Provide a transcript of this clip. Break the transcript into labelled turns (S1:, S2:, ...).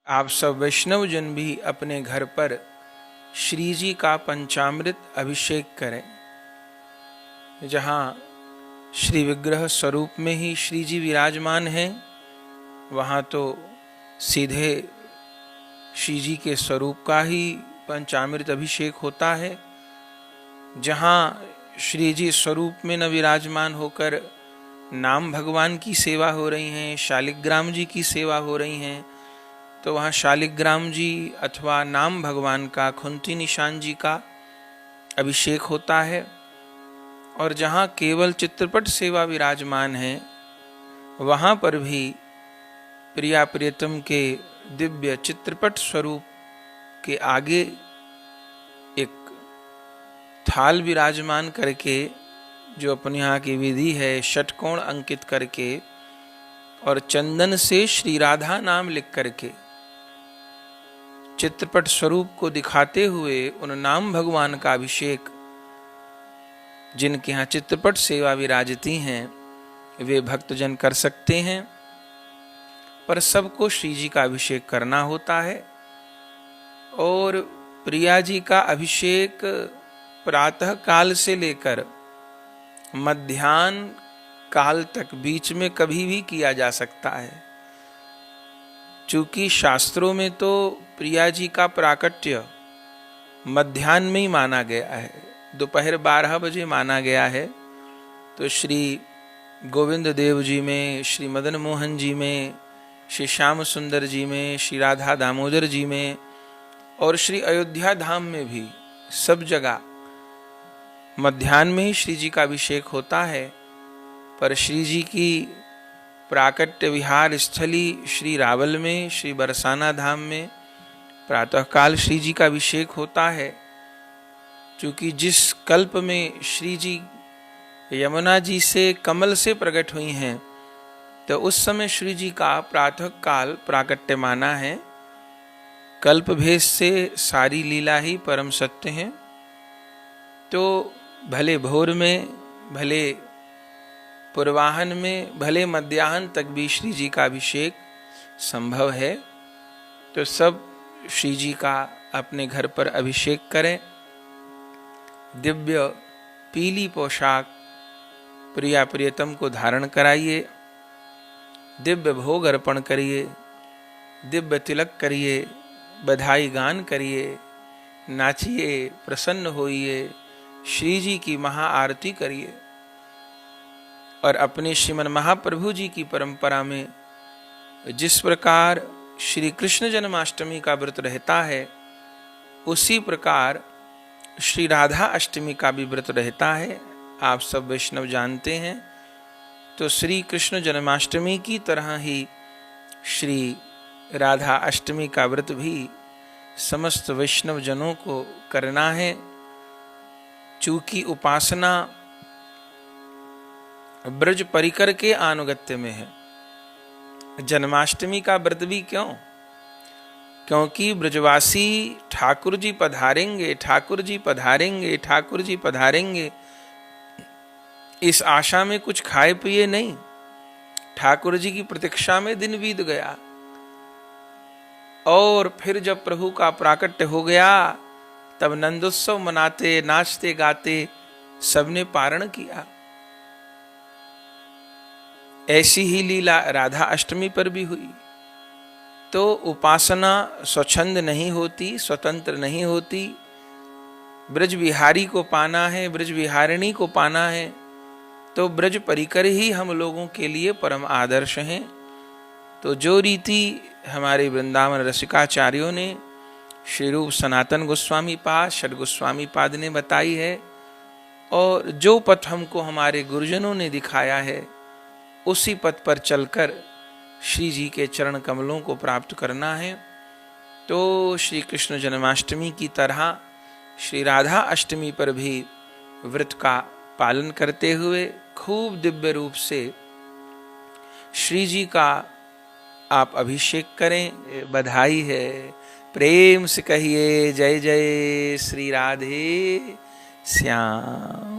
S1: आप सब वैष्णव जन भी अपने घर पर श्री जी का पंचामृत अभिषेक करें। जहाँ श्री विग्रह स्वरूप में ही श्री जी विराजमान हैं, वहाँ तो सीधे श्री जी के स्वरूप का ही पंचामृत अभिषेक होता है। जहाँ श्री जी स्वरूप में न विराजमान होकर नाम भगवान की सेवा हो रही हैं, शालिग्राम जी की सेवा हो रही हैं, तो वहाँ शालिग्राम जी अथवा नाम भगवान का खुंती निशान जी का अभिषेक होता है। और जहाँ केवल चित्रपट सेवा विराजमान है, वहाँ पर भी प्रिया प्रियतम के दिव्य चित्रपट स्वरूप के आगे एक थाल विराजमान करके, जो अपने यहाँ की विधि है, षटकोण अंकित करके और चंदन से श्री राधा नाम लिख करके चित्रपट स्वरूप को दिखाते हुए उन नाम भगवान का अभिषेक जिनके यहाँ चित्रपट सेवा विराजती हैं, वे भक्तजन कर सकते हैं। पर सबको श्री जी का अभिषेक करना होता है। और प्रिया जी का अभिषेक प्रातः काल से लेकर मध्याह्न काल तक बीच में कभी भी किया जा सकता है। चूंकि शास्त्रों में तो प्रिया जी का प्राकट्य मध्याह्न में ही माना गया है, दोपहर 12 बजे माना गया है। तो श्री गोविंद देव जी में, श्री मदन मोहन जी में, श्री श्याम सुंदर जी में, श्री राधा दामोदर जी में और श्री अयोध्या धाम में भी सब जगह मध्याह्न में ही श्री जी का अभिषेक होता है। पर श्री जी की प्राकट्य विहार स्थली श्री रावल में, श्री बरसाना धाम में प्रातःकाल श्री जी का अभिषेक होता है। क्योंकि जिस कल्प में श्री जी यमुना जी से कमल से प्रकट हुई हैं, तो उस समय श्री जी का प्रातःकाल प्राकट्य माना है। कल्प भेद से सारी लीला ही परम सत्य है। तो भले भोर में, भले पूर्वाहन में, भले मध्याह्न तक भी श्री जी का अभिषेक संभव है। तो सब श्री जी का अपने घर पर अभिषेक करें। दिव्य पीली पोशाक प्रिया प्रियतम को धारण कराइए, दिव्य भोग अर्पण करिए, दिव्य तिलक करिए, बधाई गान करिए, नाचिए, प्रसन्न होइए, श्री जी की महाआरती करिए। और अपने श्रीमन महाप्रभु जी की परंपरा में जिस प्रकार श्री कृष्ण जन्माष्टमी का व्रत रहता है, उसी प्रकार श्री राधा अष्टमी का भी व्रत रहता है। आप सब वैष्णव जानते हैं। तो श्री कृष्ण जन्माष्टमी की तरह ही श्री राधा अष्टमी का व्रत भी समस्त वैष्णव जनों को करना है। चूंकि उपासना ब्रज परिकर के आनुगत्य में है। जन्माष्टमी का व्रत भी क्यों? क्योंकि ब्रजवासी ठाकुर जी पधारेंगे, ठाकुर जी पधारेंगे, ठाकुर जी पधारेंगे, इस आशा में कुछ खाए पिए नहीं, ठाकुर जी की प्रतीक्षा में दिन बीत गया। और फिर जब प्रभु का प्राकट्य हो गया, तब नंदोत्सव मनाते, नाचते गाते सबने पारण किया। ऐसी ही लीला राधा अष्टमी पर भी हुई। तो उपासना स्वच्छंद नहीं होती, स्वतंत्र नहीं होती। ब्रज विहारी को पाना है, ब्रज विहारिणी को पाना है, तो ब्रज परिकर ही हम लोगों के लिए परम आदर्श हैं। तो जो रीति हमारे वृंदावन रसिकाचार्यों ने, श्री रूप सनातन गोस्वामी पाद, षड गोस्वामी पाद ने बताई है, और जो पथ हमको हमारे गुरुजनों ने दिखाया है, उसी पथ पर चलकर श्री जी के चरण कमलों को प्राप्त करना है। तो श्री कृष्ण जन्माष्टमी की तरह श्री राधा अष्टमी पर भी व्रत का पालन करते हुए खूब दिव्य रूप से श्री जी का आप अभिषेक करें। बधाई है। प्रेम से कहिए जय जय श्री राधे श्याम।